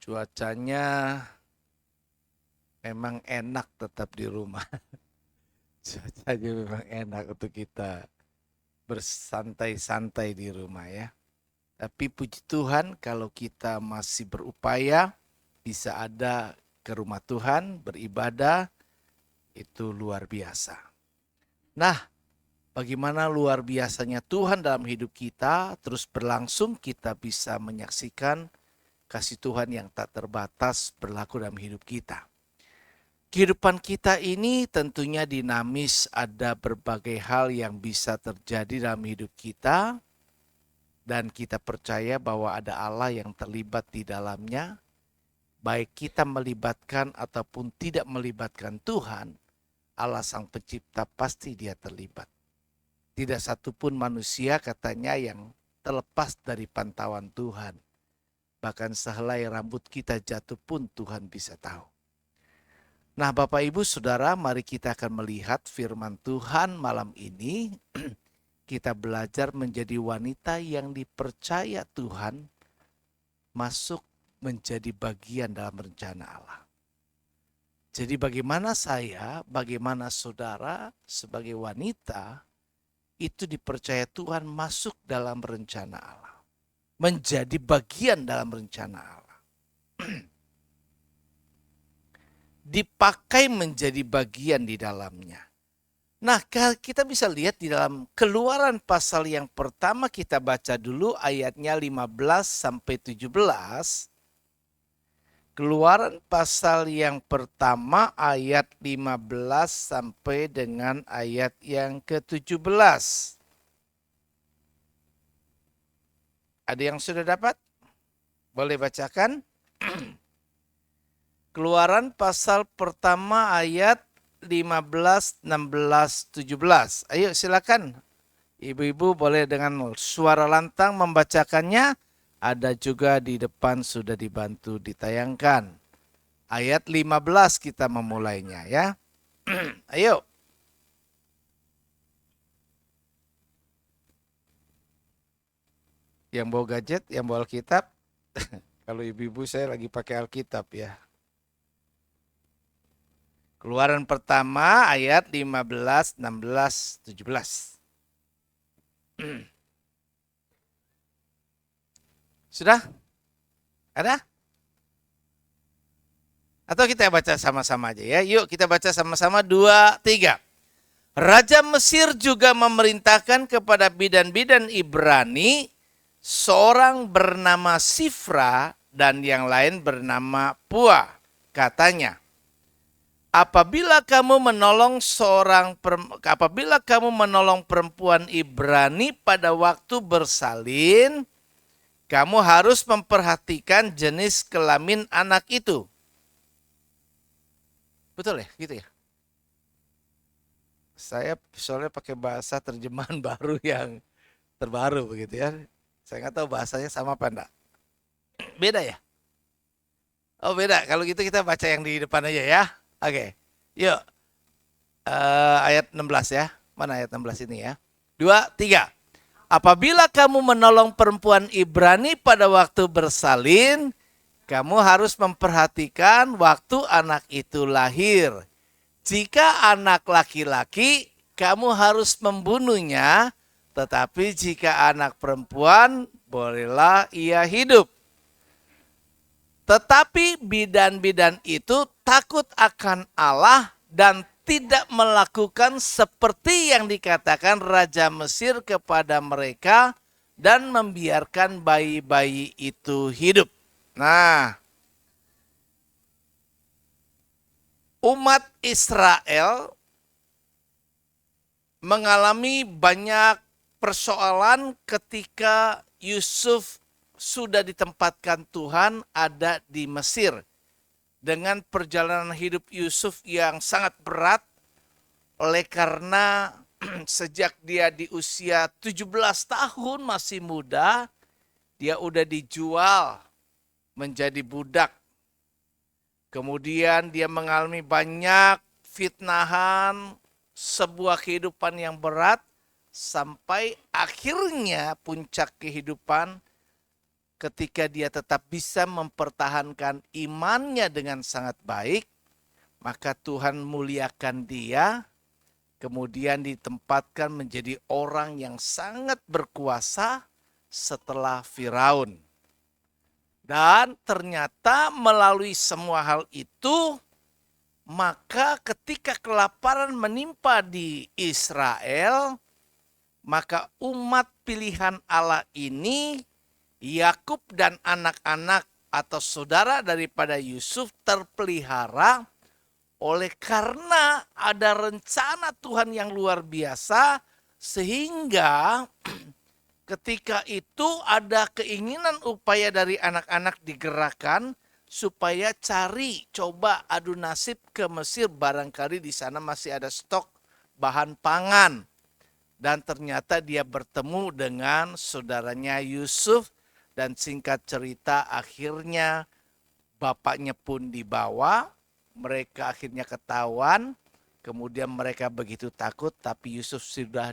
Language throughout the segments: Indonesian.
Cuacanya memang enak tetap di rumah. Cuacanya memang enak untuk kita bersantai-santai di rumah ya. Tapi puji Tuhan kalau kita masih berupaya bisa ada ke rumah Tuhan beribadah, itu luar biasa. Nah, bagaimana luar biasanya Tuhan dalam hidup kita terus berlangsung, kita bisa menyaksikan kasih Tuhan yang tak terbatas berlaku dalam hidup kita. Kehidupan kita ini tentunya dinamis, ada berbagai hal yang bisa terjadi dalam hidup kita, dan kita percaya bahwa ada Allah yang terlibat di dalamnya. Baik kita melibatkan ataupun tidak melibatkan Tuhan, Allah Sang Pencipta pasti Dia terlibat. Tidak satupun manusia katanya yang terlepas dari pantauan Tuhan. Bahkan sehelai rambut kita jatuh pun Tuhan bisa tahu. Nah, Bapak Ibu Saudara, mari kita akan melihat firman Tuhan malam ini. Kita belajar menjadi wanita yang dipercaya Tuhan masuk menjadi bagian dalam rencana Allah. Jadi bagaimana saya, bagaimana saudara sebagai wanita itu dipercaya Tuhan masuk dalam rencana Allah. Menjadi bagian dalam rencana Allah. Dipakai menjadi bagian di dalamnya. Nah, kita bisa lihat di dalam Keluaran pasal yang pertama, kita baca dulu ayatnya 15 sampai 17. Keluaran pasal yang pertama ayat 15 sampai dengan ayat yang ke-17. Ada yang sudah dapat? Boleh bacakan? Keluaran pasal pertama ayat 15, 16, 17. Ayo silakan. Ibu-ibu boleh dengan suara lantang membacakannya. Ada juga di depan sudah dibantu ditayangkan. Ayat 15 kita memulainya ya. Ayo. Yang bawa gadget, yang bawa Alkitab. Kalau ibu-ibu saya lagi pakai Alkitab ya. Keluaran pertama ayat 15, 16, 17. Sudah? Ada? Atau kita baca sama-sama aja ya. Yuk kita baca sama-sama 2, 3. Raja Mesir juga memerintahkan kepada bidan-bidan Ibrani, seorang bernama Sifra dan yang lain bernama Pua. Katanya, apabila kamu menolong perempuan Ibrani pada waktu bersalin, kamu harus memperhatikan jenis kelamin anak itu. Betul ya? Gitu ya? Saya soalnya pakai bahasa terjemahan baru yang terbaru begitu ya. Saya nggak tahu bahasanya sama apa enggak. Beda ya? Oh beda. Kalau gitu kita baca yang di depan aja ya. Oke. Yuk. Ayat 16 ya. Mana ayat 16 ini ya? 2, 3. Apabila kamu menolong perempuan Ibrani pada waktu bersalin, kamu harus memperhatikan waktu anak itu lahir. Jika anak laki-laki, kamu harus membunuhnya, tetapi jika anak perempuan, bolehlah ia hidup. Tetapi bidan-bidan itu takut akan Allah dan tidak melakukan seperti yang dikatakan Raja Mesir kepada mereka dan membiarkan bayi-bayi itu hidup. Nah, umat Israel mengalami banyak persoalan ketika Yusuf sudah ditempatkan Tuhan ada di Mesir. Dengan perjalanan hidup Yusuf yang sangat berat, oleh karena sejak dia di usia 17 tahun masih muda, dia udah dijual menjadi budak. Kemudian dia mengalami banyak fitnahan, sebuah kehidupan yang berat, sampai akhirnya puncak kehidupan ketika dia tetap bisa mempertahankan imannya dengan sangat baik, maka Tuhan muliakan dia, kemudian ditempatkan menjadi orang yang sangat berkuasa setelah Firaun. Dan ternyata melalui semua hal itu, maka ketika kelaparan menimpa di Israel, maka umat pilihan Allah ini, Yakub dan anak-anak atau saudara daripada Yusuf terpelihara oleh karena ada rencana Tuhan yang luar biasa, sehingga ketika itu ada keinginan upaya dari anak-anak digerakkan supaya coba adu nasib ke Mesir, barangkali di sana masih ada stok bahan pangan. Dan ternyata dia bertemu dengan saudaranya Yusuf, dan singkat cerita akhirnya bapaknya pun dibawa, mereka akhirnya ketahuan. Kemudian mereka begitu takut, tapi Yusuf sudah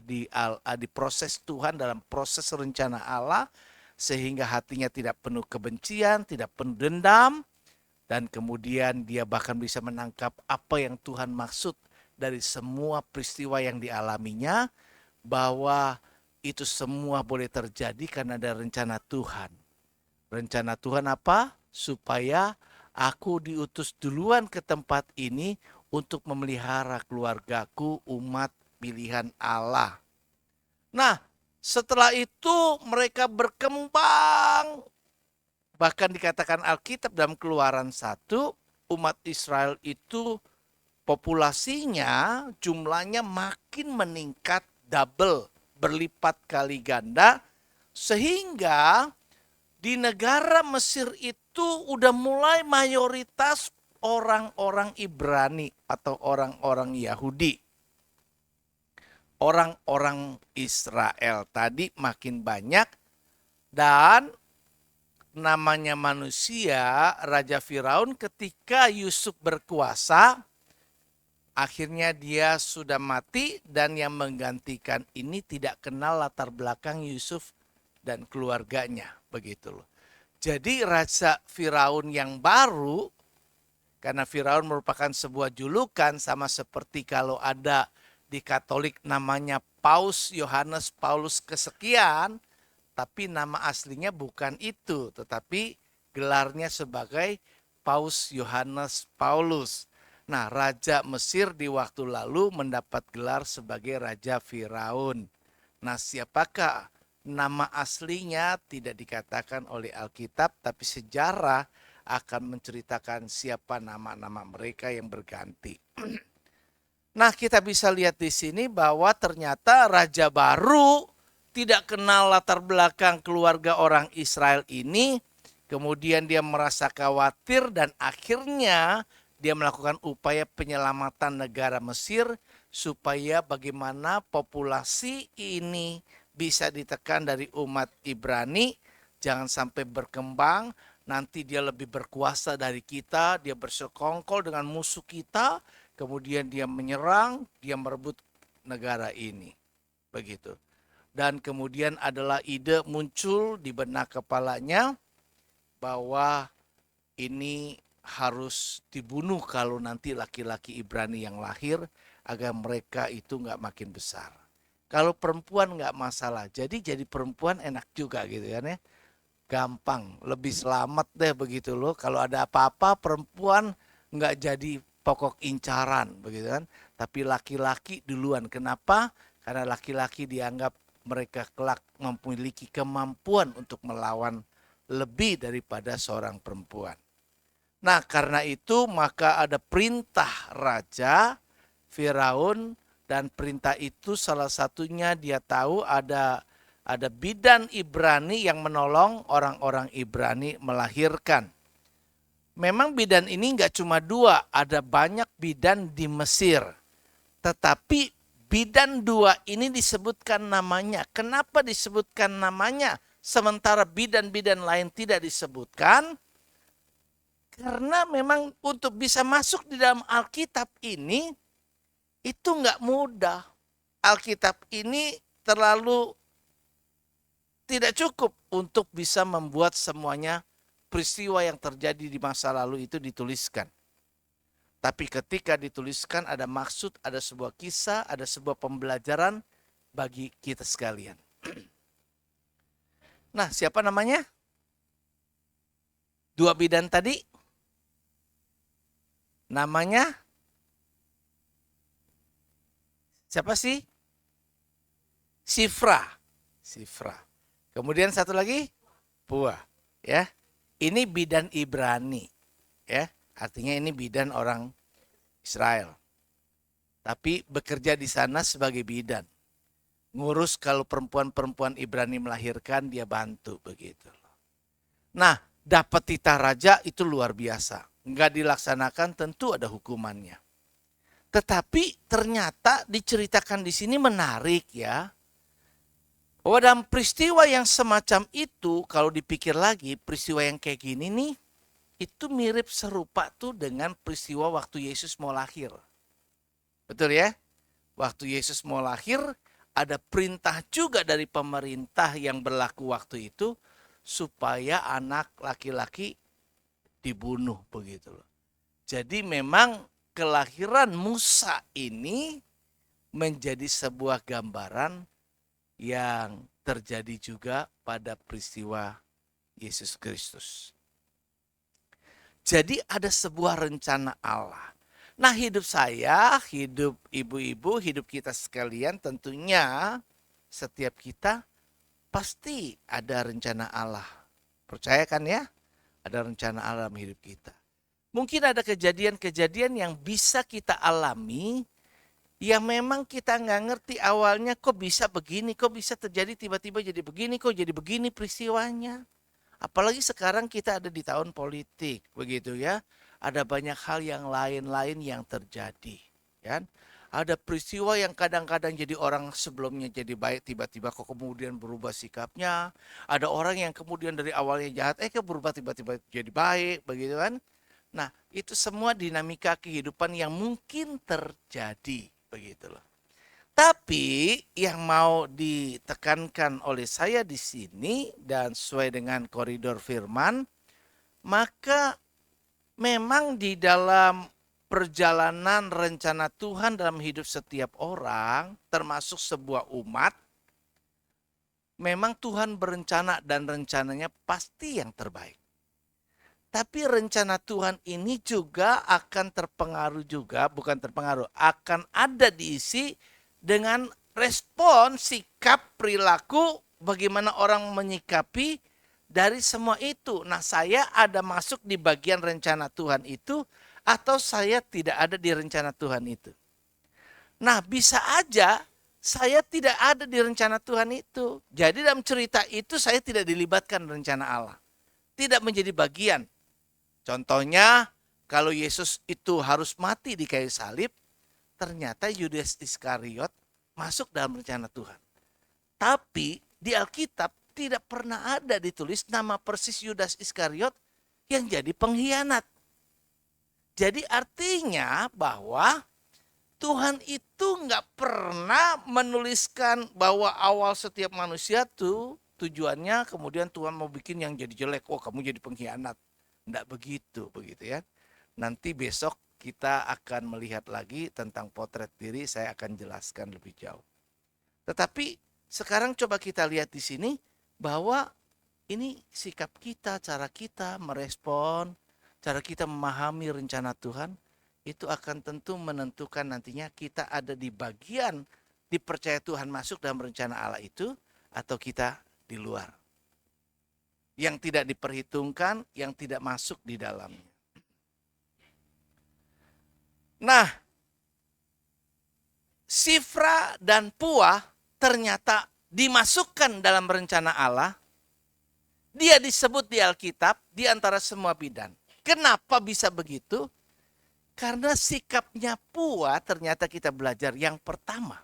diproses Tuhan dalam proses rencana Allah, sehingga hatinya tidak penuh kebencian, tidak penuh dendam, dan kemudian dia bahkan bisa menangkap apa yang Tuhan maksud dari semua peristiwa yang dialaminya, bahwa itu semua boleh terjadi karena ada rencana Tuhan. Rencana Tuhan apa? Supaya aku diutus duluan ke tempat ini untuk memelihara keluargaku, umat pilihan Allah. Nah, setelah itu mereka berkembang. Bahkan dikatakan Alkitab dalam Keluaran 1, umat Israel itu populasinya, jumlahnya makin meningkat double, berlipat kali ganda, sehingga di negara Mesir itu udah mulai mayoritas orang-orang Ibrani atau orang-orang Yahudi. Orang-orang Israel tadi makin banyak, dan namanya manusia, Raja Firaun ketika Yusuf berkuasa, akhirnya dia sudah mati, dan yang menggantikan ini tidak kenal latar belakang Yusuf dan keluarganya, begitu loh. Jadi Raja Firaun yang baru, karena Firaun merupakan sebuah julukan, sama seperti kalau ada di Katolik namanya Paus Yohanes Paulus kesekian, tapi nama aslinya bukan itu, tetapi gelarnya sebagai Paus Yohanes Paulus. Nah, Raja Mesir di waktu lalu mendapat gelar sebagai Raja Firaun. Nah, siapakah nama aslinya tidak dikatakan oleh Alkitab, tapi sejarah akan menceritakan siapa nama-nama mereka yang berganti. Nah, kita bisa lihat di sini bahwa ternyata raja baru tidak kenal latar belakang keluarga orang Israel ini, kemudian dia merasa khawatir dan akhirnya dia melakukan upaya penyelamatan negara Mesir supaya bagaimana populasi ini bisa ditekan dari umat Ibrani, jangan sampai berkembang, nanti dia lebih berkuasa dari kita, dia bersekongkol dengan musuh kita, kemudian dia menyerang, dia merebut negara ini. Begitu. Dan kemudian adalah ide muncul di benak kepalanya bahwa ini harus dibunuh kalau nanti laki-laki Ibrani yang lahir, agar mereka itu nggak makin besar. Kalau perempuan nggak masalah, jadi perempuan enak juga gitu kan ya. Gampang, lebih selamat deh begitu loh. Kalau ada apa-apa perempuan nggak jadi pokok incaran begitu kan. Tapi laki-laki duluan. Kenapa? Karena laki-laki dianggap mereka kelak memiliki kemampuan untuk melawan lebih daripada seorang perempuan. Nah, karena itu maka ada perintah Raja Firaun, dan perintah itu salah satunya dia tahu ada bidan Ibrani yang menolong orang-orang Ibrani melahirkan. Memang bidan ini nggak cuma dua, ada banyak bidan di Mesir. Tetapi bidan dua ini disebutkan namanya. Kenapa disebutkan namanya sementara bidan-bidan lain tidak disebutkan? Karena memang untuk bisa masuk di dalam Alkitab ini itu nggak mudah. Alkitab ini terlalu tidak cukup untuk bisa membuat semuanya peristiwa yang terjadi di masa lalu itu dituliskan. Tapi ketika dituliskan ada maksud, ada sebuah kisah, ada sebuah pembelajaran bagi kita sekalian. Nah, siapa namanya? Dua bidan tadi. Namanya siapa sih? Sifra. Kemudian satu lagi Pua, ya. Ini bidan Ibrani, ya. Artinya ini bidan orang Israel. Tapi bekerja di sana sebagai bidan. Ngurus kalau perempuan-perempuan Ibrani melahirkan, dia bantu begitu. Nah, dapat titah raja itu luar biasa. Enggak dilaksanakan tentu ada hukumannya. Tetapi ternyata diceritakan di sini menarik ya. Bahwa dalam peristiwa yang semacam itu, kalau dipikir lagi, peristiwa yang kayak gini nih, itu mirip serupa tuh dengan peristiwa waktu Yesus mau lahir. Betul ya? Waktu Yesus mau lahir, ada perintah juga dari pemerintah yang berlaku waktu itu, supaya anak laki-laki dibunuh begitu loh. Jadi memang kelahiran Musa ini menjadi sebuah gambaran yang terjadi juga pada peristiwa Yesus Kristus. Jadi ada sebuah rencana Allah. Nah, hidup saya, hidup ibu-ibu, hidup kita sekalian tentunya setiap kita pasti ada rencana Allah. Percaya kan ya? Ada rencana Allah dalam hidup kita. Mungkin ada kejadian-kejadian yang bisa kita alami yang memang kita nggak ngerti awalnya kok bisa begini, kok bisa terjadi tiba-tiba jadi begini, kok jadi begini peristiwanya. Apalagi sekarang kita ada di tahun politik, begitu ya. Ada banyak hal yang lain-lain yang terjadi, kan? Ada peristiwa yang kadang-kadang jadi orang sebelumnya jadi baik, tiba-tiba kok kemudian berubah sikapnya. Ada orang yang kemudian dari awalnya jahat, berubah tiba-tiba jadi baik, begitu kan? Nah, itu semua dinamika kehidupan yang mungkin terjadi, begitu loh. Tapi yang mau ditekankan oleh saya di sini dan sesuai dengan koridor firman, maka memang di dalam perjalanan rencana Tuhan dalam hidup setiap orang, termasuk sebuah umat, memang Tuhan berencana dan rencananya pasti yang terbaik. Tapi rencana Tuhan ini juga akan terpengaruh juga, bukan terpengaruh, akan ada diisi dengan respon, sikap, perilaku, bagaimana orang menyikapi dari semua itu. Nah, saya ada masuk di bagian rencana Tuhan itu atau saya tidak ada di rencana Tuhan itu. Nah, bisa aja saya tidak ada di rencana Tuhan itu. Jadi dalam cerita itu saya tidak dilibatkan rencana Allah. Tidak menjadi bagian. Contohnya, kalau Yesus itu harus mati di kayu salib, ternyata Yudas Iskariot masuk dalam rencana Tuhan. Tapi di Alkitab tidak pernah ada ditulis nama persis Yudas Iskariot yang jadi pengkhianat. Jadi artinya bahwa Tuhan itu nggak pernah menuliskan bahwa awal setiap manusia tuh tujuannya kemudian Tuhan mau bikin yang jadi jelek. Oh, kamu jadi pengkhianat. Nggak begitu ya. Nanti besok kita akan melihat lagi tentang potret diri, saya akan jelaskan lebih jauh. Tetapi sekarang coba kita lihat di sini bahwa ini sikap kita, cara kita merespon, cara kita memahami rencana Tuhan, itu akan tentu menentukan nantinya kita ada di bagian dipercaya Tuhan masuk dalam rencana Allah itu atau kita di luar. Yang tidak diperhitungkan, yang tidak masuk di dalamnya. Nah, Sifra dan Pua ternyata dimasukkan dalam rencana Allah. Dia disebut di Alkitab di antara semua bidan. Kenapa bisa begitu? Karena sikapnya Pua ternyata kita belajar yang pertama.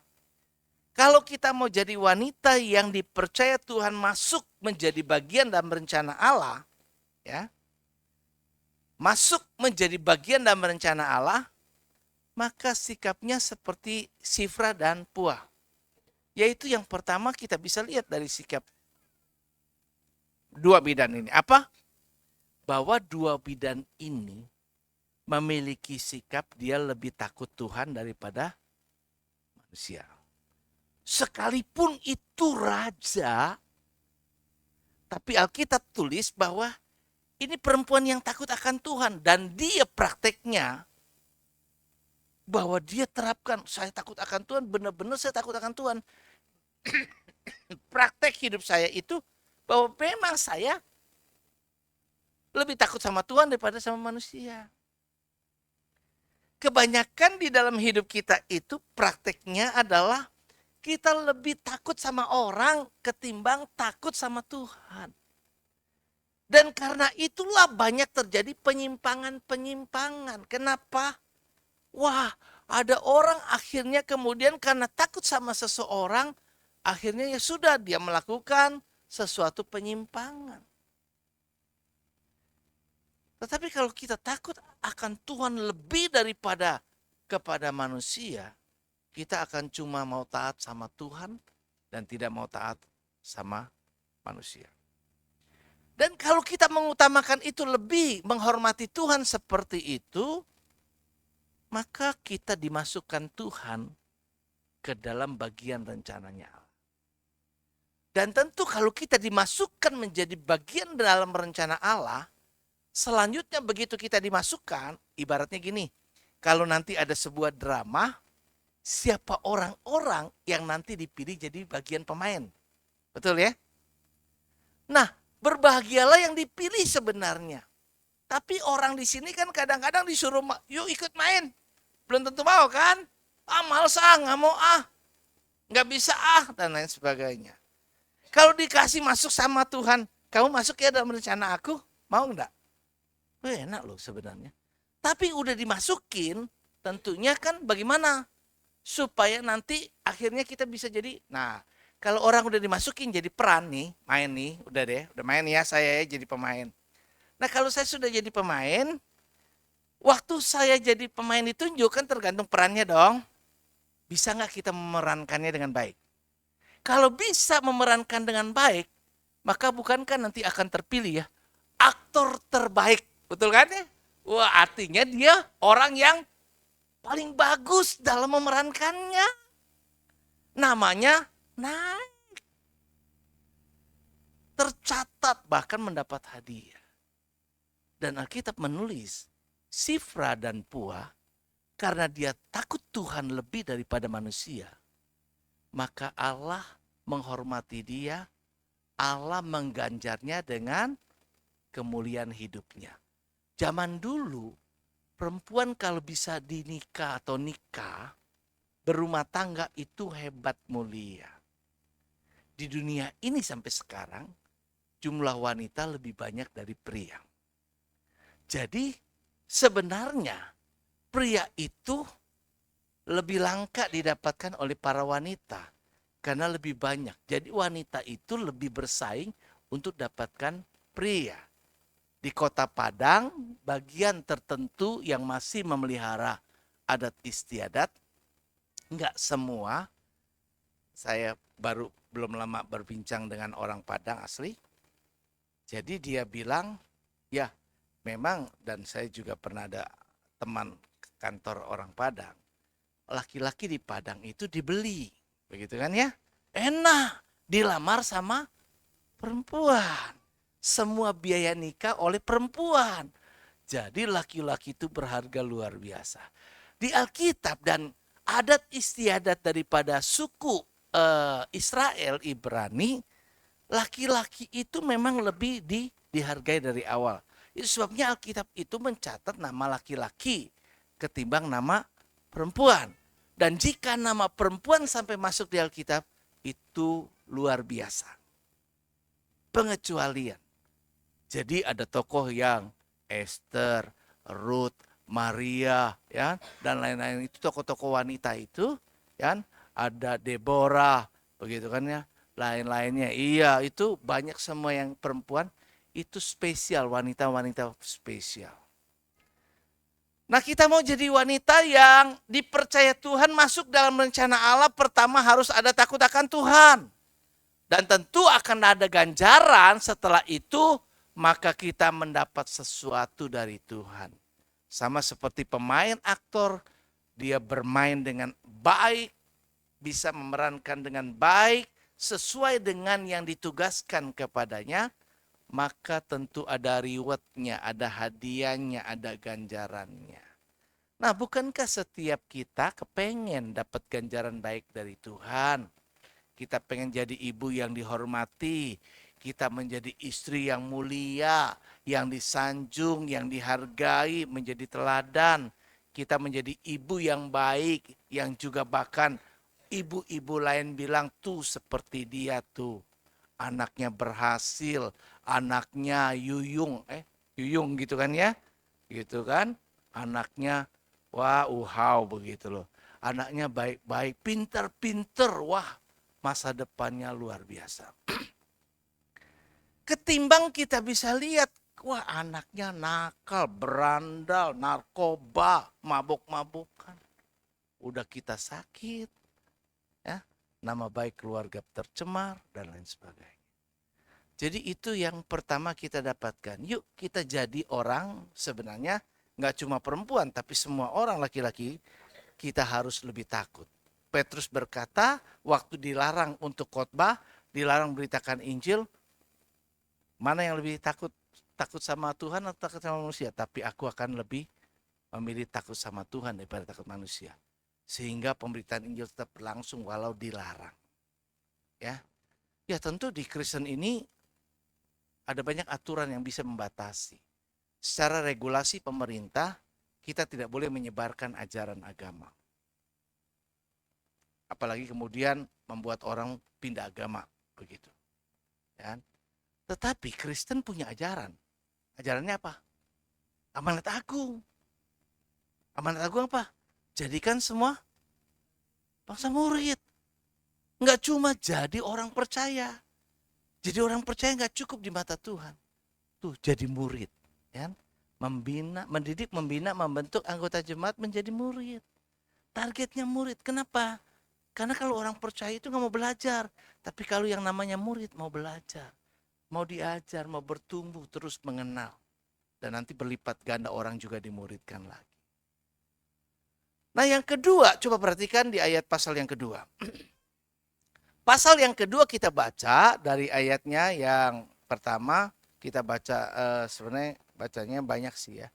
Kalau kita mau jadi wanita yang dipercaya Tuhan masuk menjadi bagian dalam rencana Allah, ya, masuk menjadi bagian dalam rencana Allah, maka sikapnya seperti Sifra dan Pua. Yaitu yang pertama kita bisa lihat dari sikap Dua bidan ini. Apa? Bahwa dua bidan ini memiliki sikap dia lebih takut Tuhan daripada manusia. Sekalipun itu raja, tapi Alkitab tulis bahwa ini perempuan yang takut akan Tuhan. Dan dia prakteknya bahwa dia terapkan, saya takut akan Tuhan, benar-benar saya takut akan Tuhan. Praktek hidup saya itu bahwa memang saya lebih takut sama Tuhan daripada sama manusia. Kebanyakan di dalam hidup kita itu prakteknya adalah kita lebih takut sama orang ketimbang takut sama Tuhan. Dan karena itulah banyak terjadi penyimpangan-penyimpangan. Kenapa? Wah, ada orang akhirnya kemudian karena takut sama seseorang, akhirnya ya sudah dia melakukan sesuatu penyimpangan. Tetapi kalau kita takut akan Tuhan lebih daripada kepada manusia, kita akan cuma mau taat sama Tuhan dan tidak mau taat sama manusia. Dan kalau kita mengutamakan itu lebih menghormati Tuhan seperti itu, maka kita dimasukkan Tuhan ke dalam bagian rencananya Allah. Dan tentu kalau kita dimasukkan menjadi bagian dalam rencana Allah, selanjutnya begitu kita dimasukkan, ibaratnya gini, kalau nanti ada sebuah drama, siapa orang-orang yang nanti dipilih jadi bagian pemain. Betul ya? Nah, berbahagialah yang dipilih sebenarnya. Tapi orang di sini kan kadang-kadang disuruh, yuk ikut main. Belum tentu mau kan? Ah males nggak mau nggak bisa dan lain sebagainya. Kalau dikasih masuk sama Tuhan, kamu masuk ya dalam rencana aku, mau enggak? Enak loh sebenarnya. Tapi udah dimasukin, tentunya kan bagaimana? Supaya nanti akhirnya kita bisa jadi, nah kalau orang udah dimasukin jadi peran nih, main nih, udah main ya saya ya jadi pemain. Nah kalau saya sudah jadi pemain, waktu saya jadi pemain ditunjuk kan tergantung perannya dong. Bisa nggak kita memerankannya dengan baik? Kalau bisa memerankan dengan baik, maka bukankah nanti akan terpilih ya aktor terbaik, betul kan ya? Wah artinya dia orang yang paling bagus dalam memerankannya. Namanya naik. Tercatat bahkan mendapat hadiah. Dan Alkitab menulis Sifra dan Pua karena dia takut Tuhan lebih daripada manusia. Maka Allah menghormati dia, Allah mengganjarnya dengan kemuliaan hidupnya. Zaman dulu perempuan kalau bisa dinikah atau nikah, berumah tangga itu hebat mulia. Di dunia ini sampai sekarang jumlah wanita lebih banyak dari pria. Jadi sebenarnya pria itu lebih langka didapatkan oleh para wanita karena lebih banyak. Jadi wanita itu lebih bersaing untuk dapatkan pria. Di Kota Padang, bagian tertentu yang masih memelihara adat istiadat, enggak semua. Saya belum lama berbincang dengan orang Padang asli. Jadi dia bilang, ya memang, dan saya juga pernah ada teman kantor orang Padang. Laki-laki di Padang itu dibeli, begitu kan ya? Enak, dilamar sama perempuan. Semua biaya nikah oleh perempuan. Jadi laki-laki itu berharga luar biasa. Di Alkitab dan adat istiadat daripada suku Israel Ibrani, laki-laki itu memang lebih dihargai dari awal. Itu sebabnya Alkitab itu mencatat nama laki-laki ketimbang nama perempuan. Dan jika nama perempuan sampai masuk di Alkitab, itu luar biasa. Pengecualian. Jadi ada tokoh yang Esther, Ruth, Maria, ya, dan lain-lain itu tokoh-tokoh wanita itu, ya, ada Deborah, begitu kan ya, lain-lainnya. Iya, itu banyak semua yang perempuan itu spesial, wanita-wanita spesial. Nah kita mau jadi wanita yang dipercaya Tuhan masuk dalam rencana Allah, pertama harus ada takut akan Tuhan. Dan tentu akan ada ganjaran setelah itu, maka kita mendapat sesuatu dari Tuhan. Sama seperti pemain aktor, dia bermain dengan baik, bisa memerankan dengan baik, sesuai dengan yang ditugaskan kepadanya, maka tentu ada rewardnya, ada hadiahnya, ada ganjarannya. Nah, bukankah setiap kita kepengen dapat ganjaran baik dari Tuhan? Kita pengen jadi ibu yang dihormati, kita menjadi istri yang mulia, yang disanjung, yang dihargai, menjadi teladan. Kita menjadi ibu yang baik, yang juga bahkan ibu-ibu lain bilang tuh seperti dia tuh. Anaknya berhasil, anaknya Yuyung gitu kan ya. Gitu kan? Anaknya wah begitu loh. Anaknya baik-baik, pinter-pinter, wah masa depannya luar biasa. Ketimbang kita bisa lihat, wah anaknya nakal, berandal, narkoba, mabuk-mabukan. Udah kita sakit, ya, nama baik keluarga tercemar, dan lain sebagainya. Jadi itu yang pertama kita dapatkan. Yuk kita jadi orang sebenarnya nggak cuma perempuan, tapi semua orang laki-laki kita harus lebih takut. Petrus berkata, waktu dilarang untuk khotbah, dilarang beritakan Injil, mana yang lebih takut? Takut sama Tuhan atau takut sama manusia? Tapi aku akan lebih memilih takut sama Tuhan daripada takut manusia. Sehingga pemberitaan Injil tetap berlangsung walau dilarang. Ya, tentu di Kristen ini ada banyak aturan yang bisa membatasi. Secara regulasi pemerintah, kita tidak boleh menyebarkan ajaran agama. Apalagi kemudian membuat orang pindah agama begitu. Ya. Tetapi Kristen punya ajaran. Ajarannya apa? Amanat agung. Amanat agung apa? Jadikan semua bangsa murid. Enggak cuma jadi orang percaya. Jadi orang percaya enggak cukup di mata Tuhan. Tuh jadi murid. Ya. Mendidik, membina, membentuk anggota jemaat menjadi murid. Targetnya murid. Kenapa? Karena kalau orang percaya itu nggak mau belajar. Tapi kalau yang namanya murid mau belajar. Mau diajar, mau bertumbuh, terus mengenal. Dan nanti berlipat ganda orang juga dimuridkan lagi. Nah yang kedua, coba perhatikan di ayat pasal yang kedua. Pasal yang kedua kita baca dari ayatnya yang pertama. Kita baca sebenarnya bacanya banyak sih ya.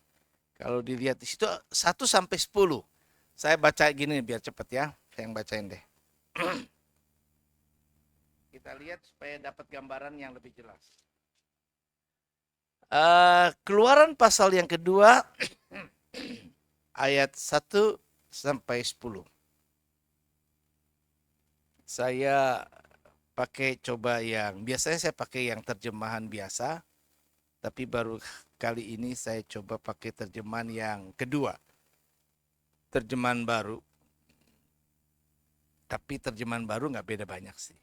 Kalau dilihat di situ 1 sampai 10. Saya baca gini biar cepat ya. Saya yang bacain deh. Kita lihat supaya dapat gambaran yang lebih jelas. Keluaran pasal yang kedua ayat 1 sampai 10. Saya pakai coba biasanya saya pakai yang terjemahan biasa, tapi baru kali ini saya coba pakai terjemahan yang kedua. Terjemahan baru. Tapi terjemahan baru nggak beda banyak sih.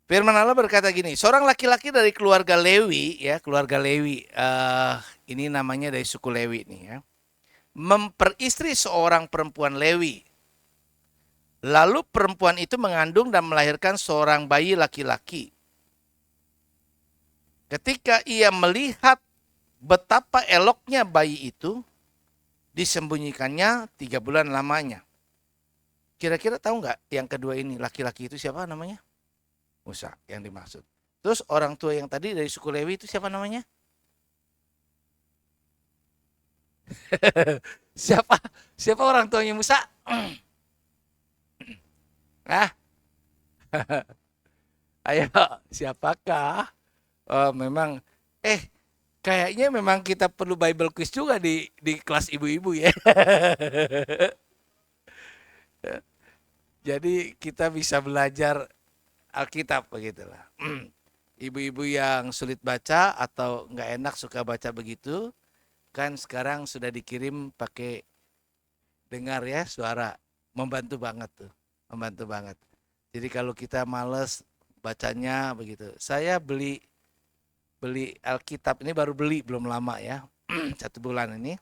Firman Allah berkata gini, seorang laki-laki dari keluarga Lewi, ya keluarga Lewi, ini namanya dari suku Lewi nih ya, memperistri seorang perempuan Lewi. Lalu perempuan itu mengandung dan melahirkan seorang bayi laki-laki. Ketika ia melihat betapa eloknya bayi itu, disembunyikannya 3 bulan lamanya. Kira-kira tahu nggak yang kedua ini laki-laki itu siapa namanya? Musa yang dimaksud. Terus orang tua yang tadi dari suku Lewi itu siapa namanya? Siapa orang tuanya Musa? Nah, ayo siapakah? Oh, memang kayaknya memang kita perlu Bible quiz juga di kelas ibu-ibu ya. Jadi kita bisa belajar Alkitab begitulah. Ibu-ibu yang sulit baca atau nggak enak suka baca begitu, kan sekarang sudah dikirim pakai dengar ya suara, membantu banget tuh, membantu banget. Jadi kalau kita males bacanya begitu, saya beli Alkitab ini baru beli belum lama ya, 1 bulan ini.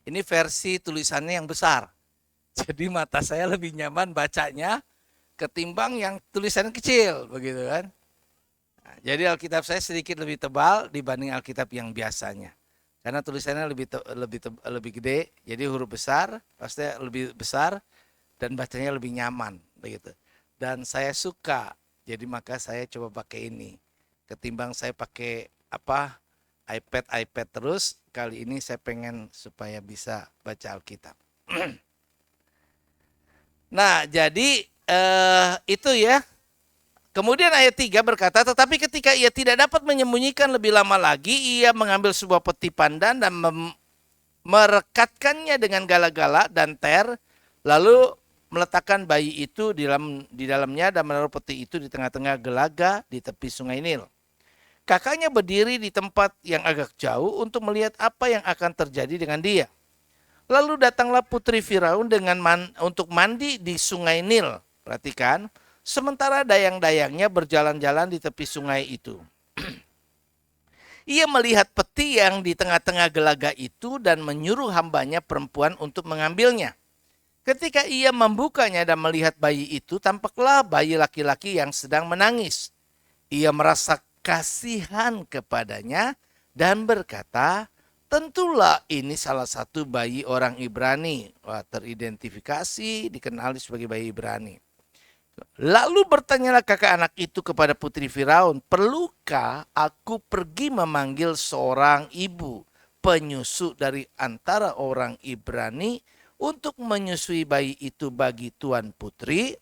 Ini versi tulisannya yang besar, jadi mata saya lebih nyaman bacanya ketimbang yang tulisan kecil, begitu kan. Nah, jadi Alkitab saya sedikit lebih tebal dibanding Alkitab yang biasanya. Karena tulisannya lebih gede, jadi huruf besar, pasti lebih besar dan bacanya lebih nyaman begitu. Dan saya suka, jadi maka saya coba pakai ini. Ketimbang saya pakai iPad terus, kali ini saya pengen supaya bisa baca Alkitab. Nah, jadi itu ya. Kemudian ayat 3 berkata, tetapi ketika ia tidak dapat menyembunyikan lebih lama lagi, ia mengambil sebuah peti pandan dan merekatkannya dengan gala-gala dan ter, lalu meletakkan bayi itu di dalamnya dan menaruh peti itu di tengah-tengah gelaga di tepi sungai Nil. Kakaknya berdiri di tempat yang agak jauh untuk melihat apa yang akan terjadi dengan dia. Lalu datanglah putri Firaun untuk mandi di sungai Nil. Perhatikan, sementara dayang-dayangnya berjalan-jalan di tepi sungai itu. Ia melihat peti yang di tengah-tengah gelaga itu dan menyuruh hambanya perempuan untuk mengambilnya. Ketika ia membukanya dan melihat bayi itu, tampaklah bayi laki-laki yang sedang menangis. Ia merasa kasihan kepadanya dan berkata, tentulah ini salah satu bayi orang Ibrani. Wah, teridentifikasi, dikenali sebagai bayi Ibrani. Lalu bertanyalah kakak anak itu kepada putri Firaun, perlukah aku pergi memanggil seorang ibu penyusu dari antara orang Ibrani untuk menyusui bayi itu bagi tuan putri?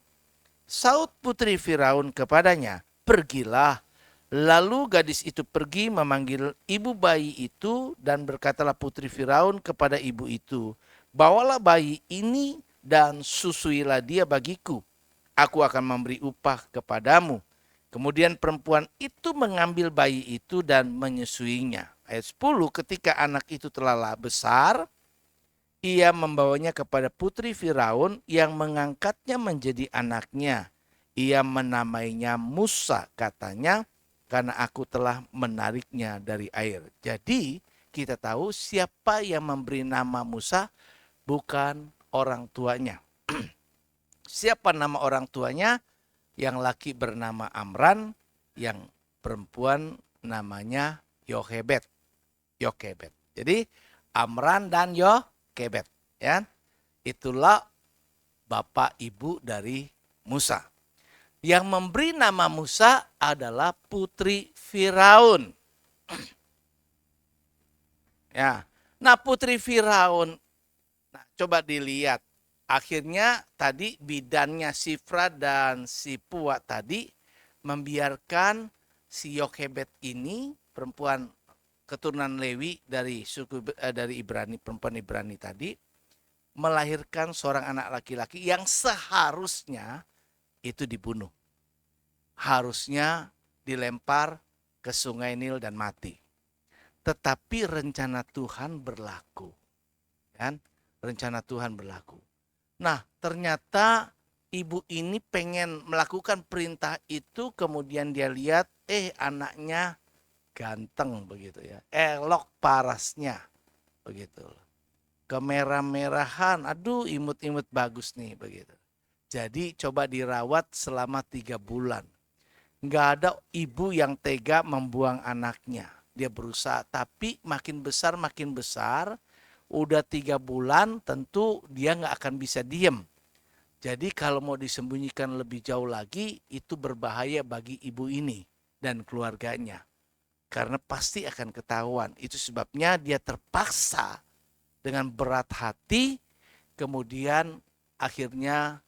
Saud putri Firaun kepadanya, pergilah. Lalu gadis itu pergi memanggil ibu bayi itu dan berkatalah putri Firaun kepada ibu itu, bawalah bayi ini dan susuilah dia bagiku. Aku akan memberi upah kepadamu. Kemudian perempuan itu mengambil bayi itu dan menyusuinya. Ayat 10, ketika anak itu telah besar, ia membawanya kepada putri Firaun yang mengangkatnya menjadi anaknya. Ia menamainya Musa, katanya, karena aku telah menariknya dari air. Jadi kita tahu siapa yang memberi nama Musa, bukan orang tuanya. Siapa nama orang tuanya? Yang laki bernama Amran, yang perempuan namanya Yochebed. Jadi Amran dan Yochebed, ya. Itulah bapak ibu dari Musa. Yang memberi nama Musa adalah putri Firaun. Ya. Nah, putri Firaun, nah, coba dilihat. Akhirnya tadi bidannya Sifra dan si Puwa tadi membiarkan si Yochebed ini, perempuan keturunan Lewi dari dari Ibrani, perempuan Ibrani tadi, melahirkan seorang anak laki-laki yang seharusnya itu dibunuh. Harusnya dilempar ke sungai Nil dan mati. Tetapi rencana Tuhan berlaku. Kan? Rencana Tuhan berlaku. Nah, ternyata ibu ini pengen melakukan perintah itu, kemudian dia lihat, anaknya ganteng begitu ya. Elok parasnya begitu. Kemerah-merahan, aduh imut-imut bagus nih begitu. Jadi coba dirawat selama 3 bulan. Nggak ada ibu yang tega membuang anaknya. Dia berusaha, tapi makin besar, udah 3 bulan tentu dia nggak akan bisa diem. Jadi kalau mau disembunyikan lebih jauh lagi, itu berbahaya bagi ibu ini dan keluarganya. Karena pasti akan ketahuan. Itu sebabnya dia terpaksa dengan berat hati, kemudian akhirnya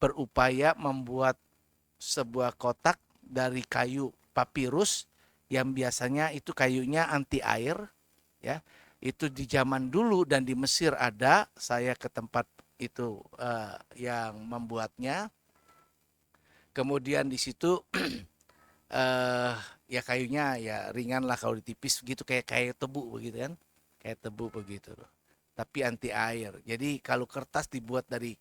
berupaya membuat sebuah kotak dari kayu papirus yang biasanya itu kayunya anti air, ya. Itu di zaman dulu dan di Mesir ada, saya ke tempat itu yang membuatnya. Kemudian di situ ya kayunya ya ringan lah, kalau ditipis gitu kayak tebu begitu kan, kayak tebu begitu loh. Tapi anti air. Jadi kalau kertas dibuat dari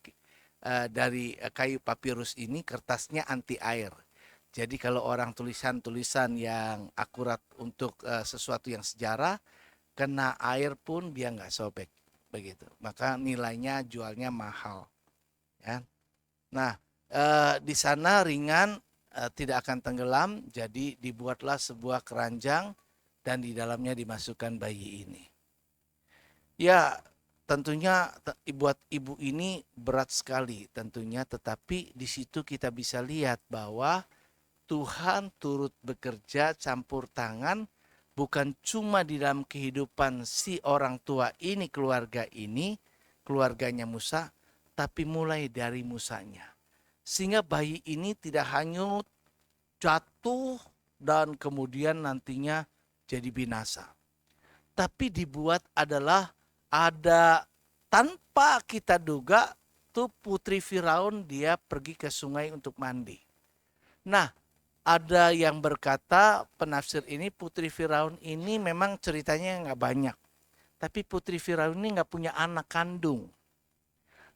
kayu papirus ini, kertasnya anti air. Jadi kalau orang tulisan-tulisan yang akurat untuk sesuatu yang sejarah, kena air pun dia nggak sobek begitu. Maka nilainya jualnya mahal. Ya. Nah, Di sana ringan, tidak akan tenggelam, jadi dibuatlah sebuah keranjang dan di dalamnya dimasukkan bayi ini. Ya, tentunya buat ibu ini berat sekali tentunya, tetapi di situ kita bisa lihat bahwa Tuhan turut bekerja campur tangan bukan cuma di dalam kehidupan si orang tua ini, keluarganya Musa, tapi mulai dari Musanya. Sehingga bayi ini tidak hanyut, jatuh, dan kemudian nantinya jadi binasa. Tapi dibuat adalah ada tanpa kita duga tuh putri Firaun dia pergi ke sungai untuk mandi. Nah, ada yang berkata penafsir ini putri Firaun ini memang ceritanya nggak banyak. Tapi putri Firaun ini nggak punya anak kandung.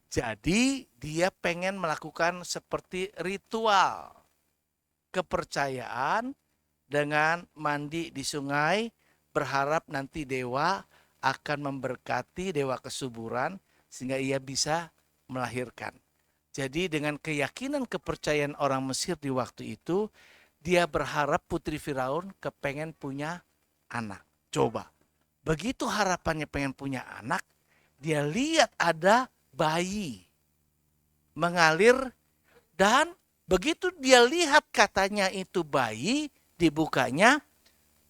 Jadi dia pengen melakukan seperti ritual kepercayaan dengan mandi di sungai, berharap nanti dewa akan memberkati, dewa kesuburan, sehingga ia bisa melahirkan. Jadi dengan keyakinan kepercayaan orang Mesir di waktu itu, dia berharap putri Firaun kepengen punya anak. Coba, begitu harapannya pengen punya anak, dia lihat ada bayi mengalir dan begitu dia lihat katanya itu bayi dibukanya,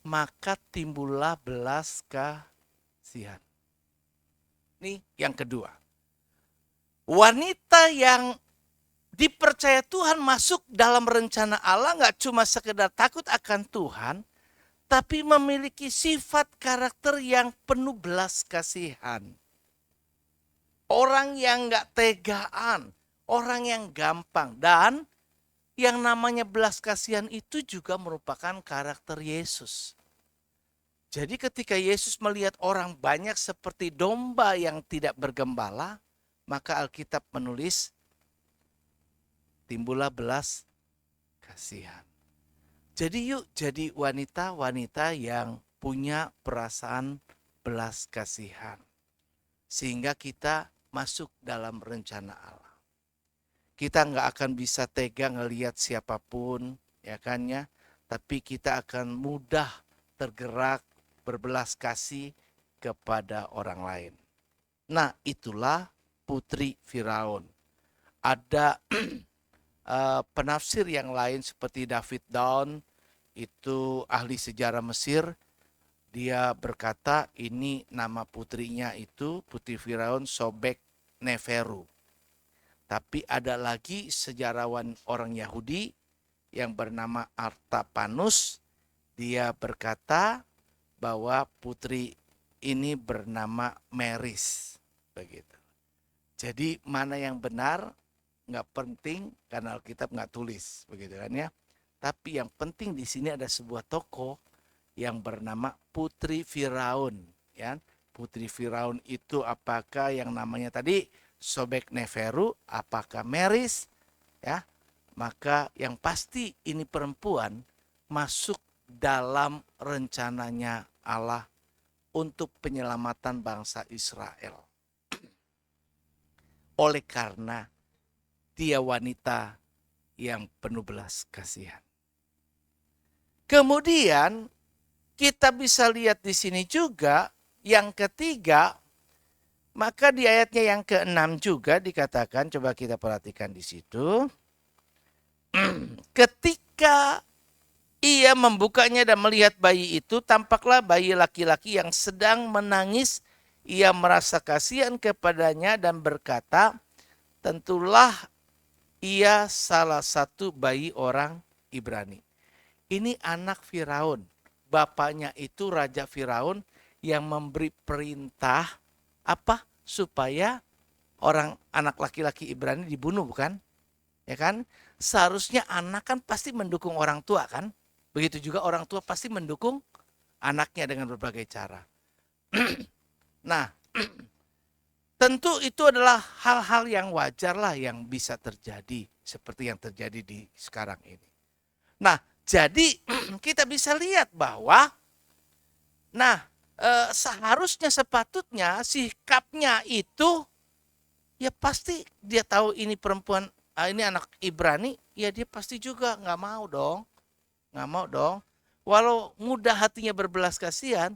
maka timbullah belas kasihan. Ini yang kedua. Wanita yang dipercaya Tuhan masuk dalam rencana Allah gak cuma sekedar takut akan Tuhan, tapi memiliki sifat karakter yang penuh belas kasihan. Orang yang gak tegaan, orang yang gampang. Dan yang namanya belas kasihan itu juga merupakan karakter Yesus. Jadi ketika Yesus melihat orang banyak seperti domba yang tidak bergembala, maka Alkitab menulis timbullah belas kasihan. Jadi yuk jadi wanita-wanita yang punya perasaan belas kasihan. Sehingga kita masuk dalam rencana Allah. Kita nggak akan bisa tega ngelihat siapapun, ya kan ya. Tapi kita akan mudah tergerak berbelas kasih kepada orang lain. Nah, itulah putri Firaun. Ada penafsir yang lain seperti David Dawn, itu ahli sejarah Mesir. Dia berkata ini nama putrinya itu putri Firaun Sobek Neferu. Tapi ada lagi sejarawan orang Yahudi yang bernama Artapanus. Dia berkata bahwa putri ini bernama Meris. Begitu. Jadi mana yang benar nggak penting karena Alkitab nggak tulis. Begitu kan ya. Tapi yang penting di sini ada sebuah tokoh yang bernama Putri Firaun. Ya. Putri Firaun itu apakah yang namanya tadi Sobek Neferu, apakah Meris, ya, maka yang pasti ini perempuan masuk dalam rencananya Allah untuk penyelamatan bangsa Israel. Oleh karena dia wanita yang penuh belas kasihan. Kemudian kita bisa lihat di sini juga yang ketiga. Maka di ayatnya yang ke-6 juga dikatakan, coba kita perhatikan di situ. Ketika ia membukanya dan melihat bayi itu, tampaklah bayi laki-laki yang sedang menangis. Ia merasa kasihan kepadanya dan berkata, tentulah ia salah satu bayi orang Ibrani. Ini anak Firaun. Bapaknya itu Raja Firaun yang memberi perintah apa? Supaya anak laki-laki Ibrani dibunuh, bukan? Ya kan? Seharusnya anak kan pasti mendukung orang tua kan? Begitu juga orang tua pasti mendukung anaknya dengan berbagai cara. Nah, tentu itu adalah hal-hal yang wajar lah yang bisa terjadi seperti yang terjadi di sekarang ini. Nah, jadi kita bisa lihat bahwa seharusnya sepatutnya sikapnya itu ya pasti dia tahu ini perempuan ini anak Ibrani, ya dia pasti juga nggak mau dong. Nggak mau dong. Walau mudah hatinya berbelas kasihan,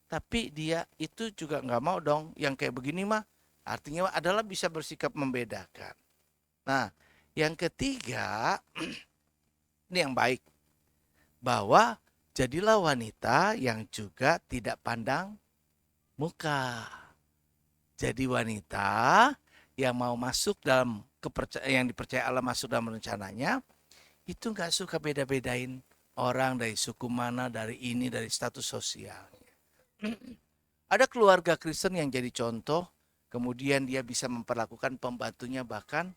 tapi dia itu juga nggak mau dong. Yang kayak begini mah artinya adalah bisa bersikap membedakan. Nah, yang ketiga, ini yang baik. Bahwa jadilah wanita yang juga tidak pandang muka. Jadi wanita yang mau masuk dalam yang dipercaya Allah masuk dalam rencananya, itu nggak suka beda-bedain orang dari suku mana, dari ini, dari status sosialnya. Ada keluarga Kristen yang jadi contoh, kemudian dia bisa memperlakukan pembantunya bahkan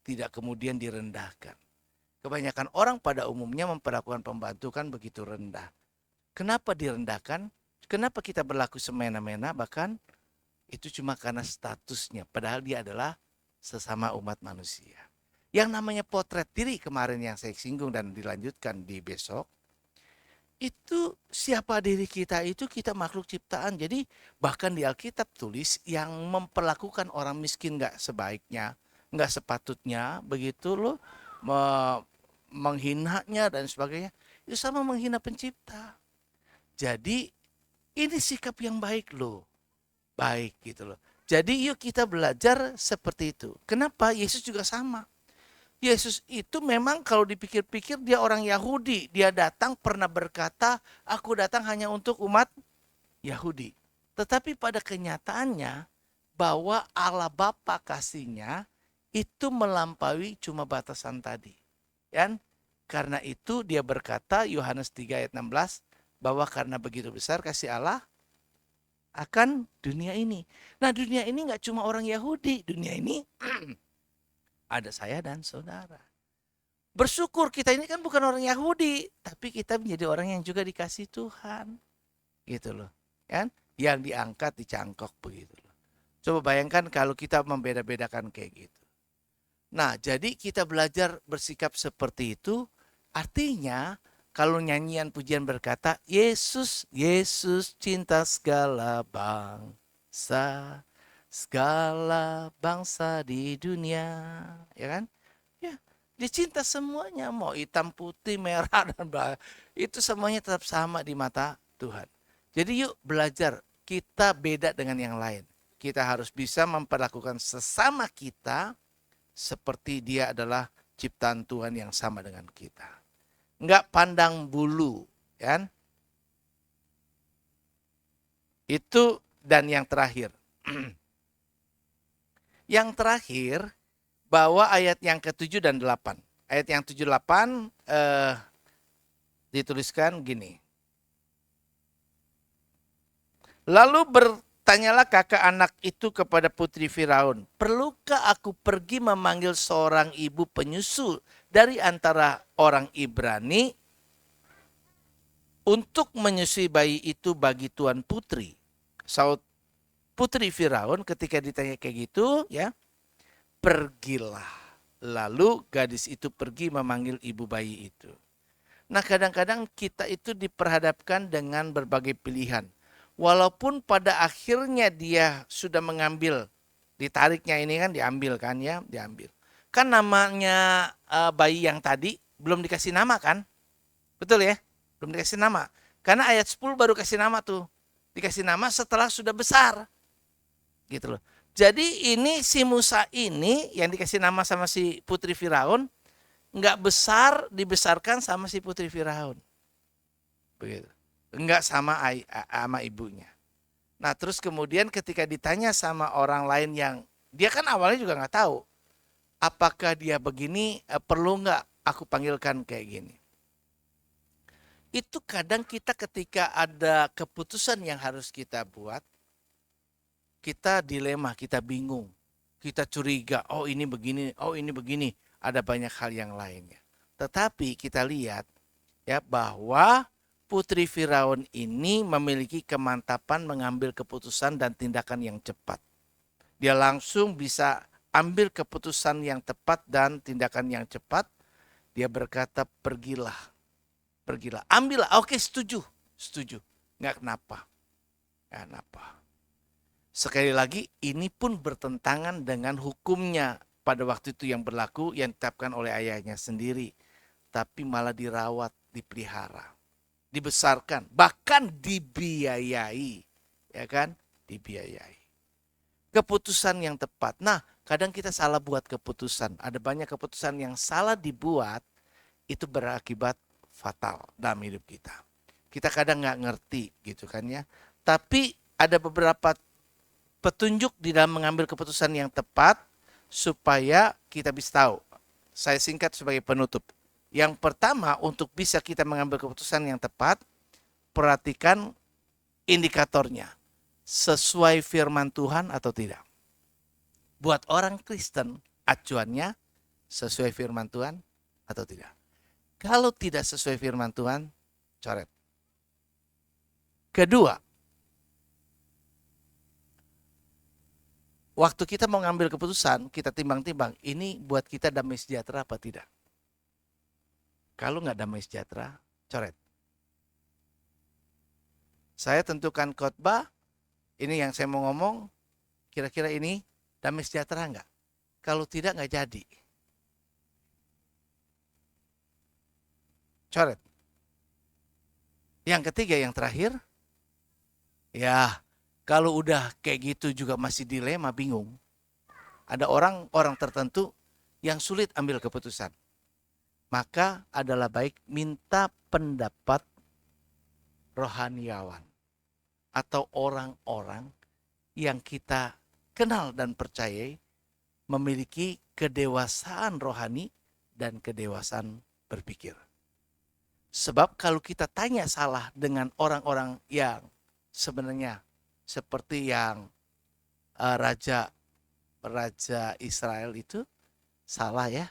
tidak kemudian direndahkan. Kebanyakan orang pada umumnya memperlakukan pembantu kan begitu rendah. Kenapa direndahkan? Kenapa kita berlaku semena-mena? Bahkan itu cuma karena statusnya. Padahal dia adalah sesama umat manusia. Yang namanya potret diri kemarin yang saya singgung dan dilanjutkan di besok. Itu siapa diri kita itu kita makhluk ciptaan. Jadi bahkan di Alkitab tulis yang memperlakukan orang miskin gak sebaiknya. Gak sepatutnya begitu loh. Menghinanya dan sebagainya. Itu sama menghina pencipta. Jadi ini sikap yang baik loh. Baik gitu loh. Jadi yuk kita belajar seperti itu. Kenapa? Yesus juga sama. Yesus itu memang kalau dipikir-pikir dia orang Yahudi. Dia datang pernah berkata, aku datang hanya untuk umat Yahudi. Tetapi pada kenyataannya bahwa Allah Bapa kasihnya itu melampaui cuma batasan tadi. Kan? Karena itu dia berkata Yohanes 3 ayat 16 bahwa karena begitu besar kasih Allah akan dunia ini. Nah dunia ini gak cuma orang Yahudi. Dunia ini ada saya dan saudara. Bersyukur kita ini kan bukan orang Yahudi. Tapi kita menjadi orang yang juga dikasih Tuhan. Gitu loh. Kan? Yang diangkat dicangkok begitu loh. Coba bayangkan kalau kita membeda-bedakan kayak gitu. Nah jadi kita belajar bersikap seperti itu. Artinya kalau nyanyian pujian berkata, Yesus, Yesus cinta segala bangsa, segala bangsa di dunia. Ya kan? Ya, dia cinta semuanya. Mau hitam, putih, merah, dan itu semuanya tetap sama di mata Tuhan. Jadi yuk belajar, kita beda dengan yang lain. Kita harus bisa memperlakukan sesama kita seperti dia adalah ciptaan Tuhan yang sama dengan kita. Enggak pandang bulu, kan? Itu dan yang terakhir. Yang terakhir bahwa ayat yang ke-7 dan 8. Ayat yang 7 8 dituliskan gini. Lalu bertanyalah kakak anak itu kepada putri Firaun, perlukah aku pergi memanggil seorang ibu penyusu dari antara orang Ibrani untuk menyusui bayi itu bagi tuan putri? Saud putri Firaun ketika ditanya kayak gitu, ya, pergilah. Lalu gadis itu pergi memanggil ibu bayi itu. Nah kadang-kadang kita itu diperhadapkan dengan berbagai pilihan. Walaupun pada akhirnya dia sudah mengambil, ditariknya ini kan diambil kan ya, diambil. Kan namanya bayi yang tadi belum dikasih nama kan? Betul ya? Belum dikasih nama. Karena ayat 10 baru kasih nama tuh. Dikasih nama setelah sudah besar. Gitu loh. Jadi ini si Musa ini yang dikasih nama sama si putri Firaun enggak besar dibesarkan sama si putri Firaun. Begitu. Enggak sama ibunya. Nah terus kemudian ketika ditanya sama orang lain yang dia kan awalnya juga nggak tahu. Apakah dia begini, perlu nggak aku panggilkan kayak gini. Itu kadang kita ketika ada keputusan yang harus kita buat, kita dilema, kita bingung, kita curiga, oh ini begini, oh ini begini, ada banyak hal yang lainnya. Tetapi kita lihat ya bahwa putri Firaun ini memiliki kemantapan mengambil keputusan dan tindakan yang cepat. Dia langsung bisa ambil keputusan yang tepat dan tindakan yang cepat. Dia berkata pergilah, pergilah, ambillah. Oke setuju, setuju. Nggak kenapa, nggak kenapa. Sekali lagi ini pun bertentangan dengan hukumnya pada waktu itu yang berlaku yang ditetapkan oleh ayahnya sendiri, tapi malah dirawat, dipelihara, dibesarkan, bahkan dibiayai, ya kan? Dibiayai. Keputusan yang tepat. Nah, kadang kita salah buat keputusan. Ada banyak keputusan yang salah dibuat, itu berakibat fatal dalam hidup kita. Kita kadang nggak ngerti gitu kan ya. Tapi ada beberapa petunjuk di dalam mengambil keputusan yang tepat supaya kita bisa tahu. Saya singkat sebagai penutup. Yang pertama, untuk bisa kita mengambil keputusan yang tepat, perhatikan indikatornya. Sesuai firman Tuhan atau tidak. Buat orang Kristen, acuannya sesuai firman Tuhan atau tidak. Kalau tidak sesuai firman Tuhan, coret. Kedua, waktu kita mau ngambil keputusan, kita timbang-timbang, ini buat kita damai sejahtera apa tidak. Kalau nggak damai sejahtera, coret. Saya tentukan khotbah, ini yang saya mau ngomong, kira-kira ini damai sejahtera nggak? Kalau tidak, nggak jadi. Coret. Yang ketiga, yang terakhir, ya kalau udah kayak gitu juga masih dilema, bingung. Ada orang tertentu yang sulit ambil keputusan. Maka adalah baik minta pendapat rohaniawan atau orang-orang yang kita kenal dan percayai memiliki kedewasaan rohani dan kedewasaan berpikir. Sebab kalau kita tanya salah dengan orang-orang yang sebenarnya seperti yang Raja Israel itu salah ya.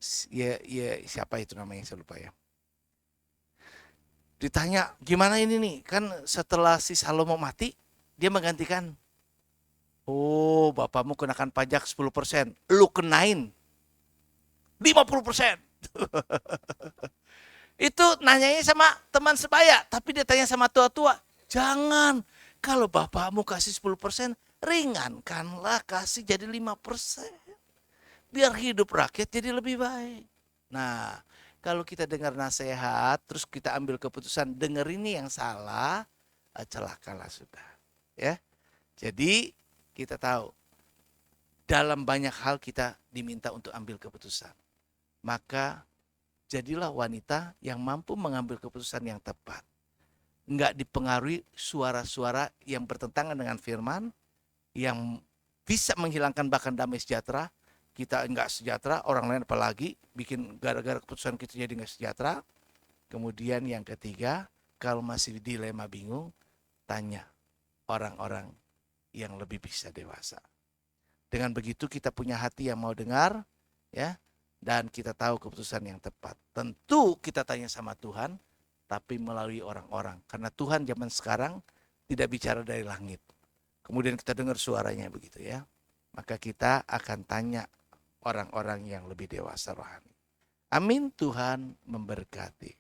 Siapa itu namanya saya lupa ya. Ditanya gimana ini nih, kan setelah si Salomo mati dia menggantikan. Oh, bapakmu kenakan pajak 10%, lu kenain 50%. Itu nanyanya sama teman sebaya, tapi dia tanya sama tua-tua, jangan, kalau bapakmu kasih 10%, ringankanlah kasih jadi 5%. Biar hidup rakyat jadi lebih baik. Nah, kalau kita dengar nasihat, terus kita ambil keputusan denger ini yang salah, celakalah sudah. Ya, jadi kita tahu dalam banyak hal kita diminta untuk ambil keputusan. Maka jadilah wanita yang mampu mengambil keputusan yang tepat. Enggak dipengaruhi suara-suara yang bertentangan dengan firman, yang bisa menghilangkan bahkan damai sejahtera. Kita enggak sejahtera, orang lain apalagi bikin gara-gara keputusan kita jadi enggak sejahtera. Kemudian yang ketiga, kalau masih dilema bingung, tanya orang-orang yang lebih bisa dewasa. Dengan begitu kita punya hati yang mau dengar, ya, dan kita tahu keputusan yang tepat. Tentu kita tanya sama Tuhan, tapi melalui orang-orang. Karena Tuhan zaman sekarang tidak bicara dari langit. Kemudian kita dengar suaranya begitu ya. Maka kita akan tanya orang-orang yang lebih dewasa rohani. Amin, Tuhan memberkati.